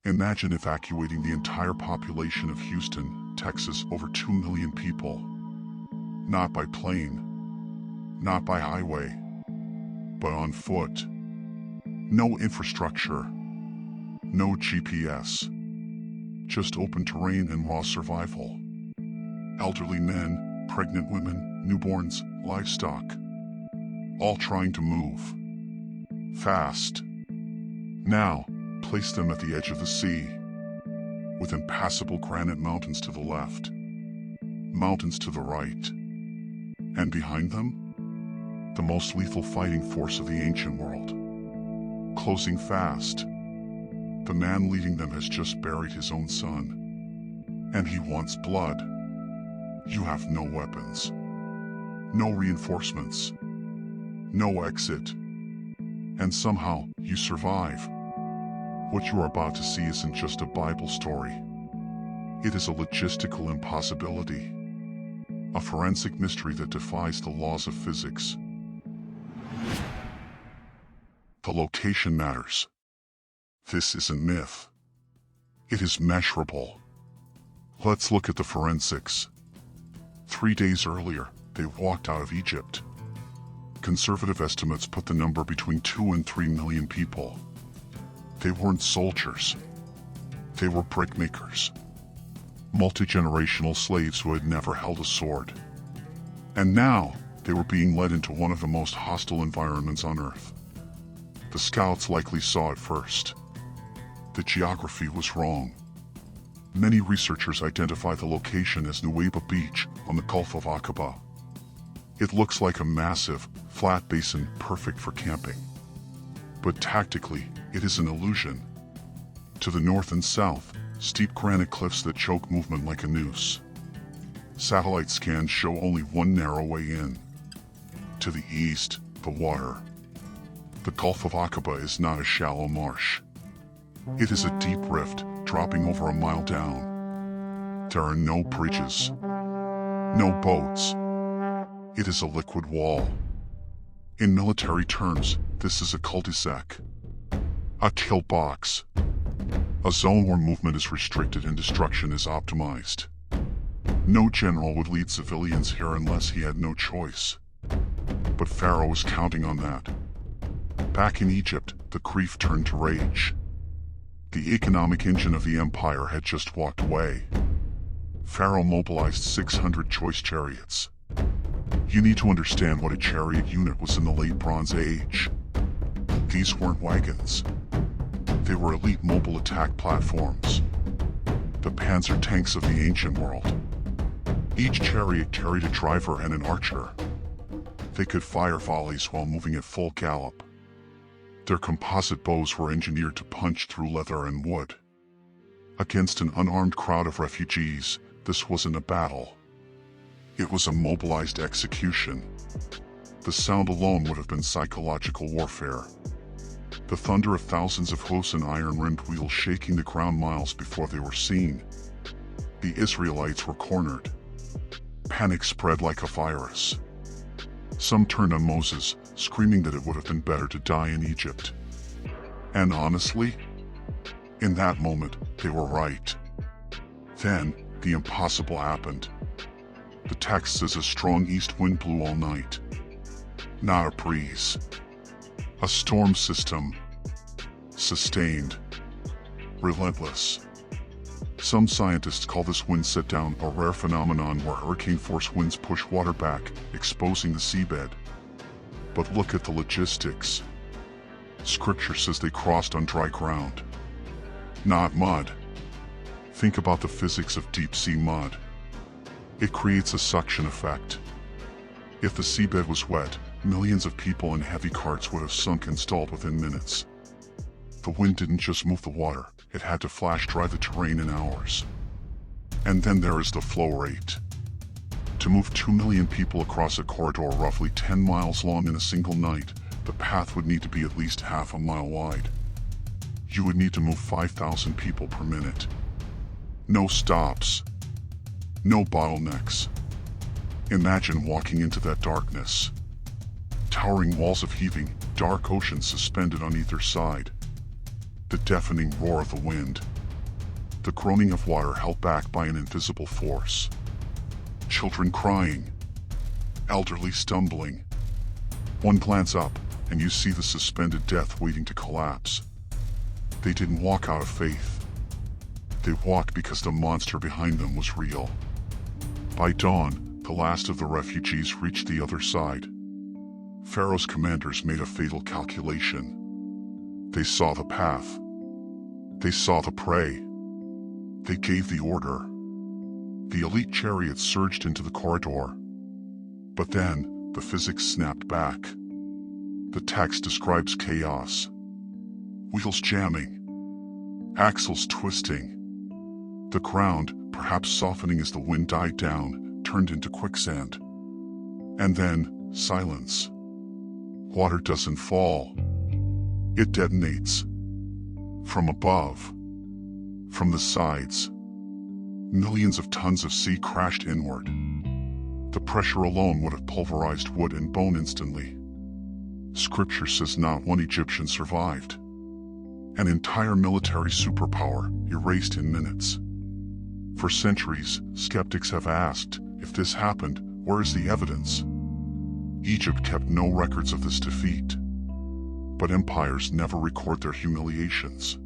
Imagine evacuating the entire population of Houston, Texas, over 2 million people. Not by plane, not by highway, but on foot. No infrastructure, no GPS, just open terrain and raw survival. Elderly men, pregnant women, newborns, livestock, all trying to move. Fast. Now, place them at the edge of the sea, with impassable granite mountains to the left, mountains to the right, and behind them, the most lethal fighting force of the ancient world. Closing fast. The man leading them has just buried his own son, and he wants blood. You have no weapons, no reinforcements, no exit, and somehow you survive. What you are about to see isn't just a Bible story. It is a logistical impossibility, a forensic mystery that defies the laws of physics. The location matters. This isn't myth. It is measurable. Let's look at the forensics. 3 days earlier, they walked out of Egypt. Conservative estimates put the number between 2 and 3 million people. They weren't soldiers. They were brickmakers. Multi-generational slaves who had never held a sword. And now, they were being led into one of the most hostile environments on Earth. The scouts likely saw it first. The geography was wrong. Many researchers identify the location as Nuweiba Beach on the Gulf of Aqaba. It looks like a massive, flat basin perfect for camping. But tactically, it is an illusion. To the north and south, steep granite cliffs that choke movement like a noose. Satellite scans show only one narrow way in. To the east, the water. The Gulf of Aqaba is not a shallow marsh. It is a deep rift, dropping over a mile down. There are no bridges, no boats. It is a liquid wall. In military terms, this is a cul-de-sac, a kill box, a zone where movement is restricted and destruction is optimized. No general would lead civilians here unless he had no choice. But Pharaoh was counting on that. Back in Egypt, the grief turned to rage. The economic engine of the empire had just walked away. Pharaoh mobilized 600 choice chariots. You need to understand what a chariot unit was in the late Bronze Age. These weren't wagons. They were elite mobile attack platforms. The Panzer tanks of the ancient world. Each chariot carried a driver and an archer. They could fire volleys while moving at full gallop. Their composite bows were engineered to punch through leather and wood. Against an unarmed crowd of refugees, this wasn't a battle. It was a mobilized execution. The sound alone would have been psychological warfare. The thunder of thousands of hoofs and iron-rimmed wheels shaking the ground miles before they were seen. The Israelites were cornered. Panic spread like a virus. Some turned on Moses, screaming that it would have been better to die in Egypt. And honestly, in that moment, they were right. Then, the impossible happened. The text says a strong east wind blew all night. Not a breeze. A storm system. Sustained. Relentless. Some scientists call this wind Setdown a rare phenomenon where hurricane-force winds push water back, exposing the seabed. But look at the logistics. Scripture says they crossed on dry ground. Not mud. Think about the physics of deep-sea mud. It creates a suction effect. If the seabed was wet, millions of people in heavy carts would have sunk and stalled within minutes. The wind didn't just move the water, it had to flash dry the terrain in hours. And then there is the flow rate. To move 2 million people across a corridor roughly 10 miles long in a single night, the path would need to be at least half a mile wide. You would need to move 5,000 people per minute. No stops. No bottlenecks. Imagine walking into that darkness. Towering walls of heaving, dark ocean suspended on either side. The deafening roar of the wind, the groaning of water held back by an invisible force. Children crying, elderly stumbling. One glance up, and you see the suspended death waiting to collapse. They didn't walk out of faith. They walked because the monster behind them was real. By dawn, the last of the refugees reached the other side. Pharaoh's commanders made a fatal calculation. They saw the path. They saw the prey. They gave the order. The elite chariots surged into the corridor. But then, the physics snapped back. The text describes chaos. Wheels jamming. Axles twisting. The ground, perhaps softening as the wind died down, turned into quicksand. And then, silence. Water doesn't fall. It detonates. From above. From the sides. Millions of tons of sea crashed inward. The pressure alone would have pulverized wood and bone instantly. Scripture says not one Egyptian survived. An entire military superpower erased in minutes. For centuries, skeptics have asked, if this happened, where is the evidence? Egypt kept no records of this defeat. But empires never record their humiliations.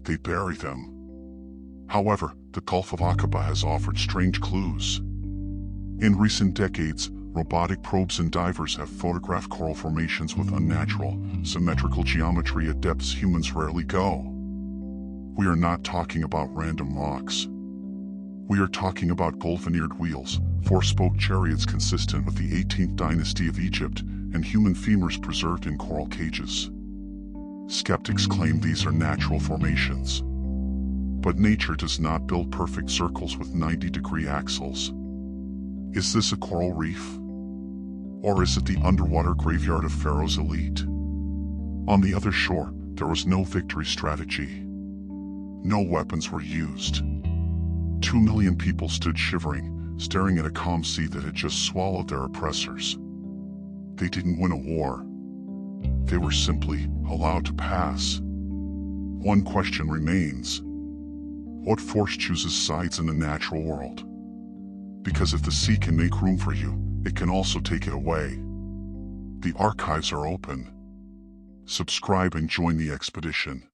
They bury them. However, the Gulf of Aqaba has offered strange clues. In recent decades, robotic probes and divers have photographed coral formations with unnatural, symmetrical geometry at depths humans rarely go. We are not talking about random rocks. We are talking about gold-veneered wheels, four-spoke chariots consistent with the 18th dynasty of Egypt, and human femurs preserved in coral cages. Skeptics claim these are natural formations. But nature does not build perfect circles with 90-degree axles. Is this a coral reef? Or is it the underwater graveyard of Pharaoh's elite? On the other shore, there was no victory strategy. No weapons were used. 2 million people stood shivering, staring at a calm sea that had just swallowed their oppressors. They didn't win a war. They were simply allowed to pass. One question remains. What force chooses sides in the natural world? Because if the sea can make room for you, it can also take it away. The archives are open. Subscribe and join the expedition.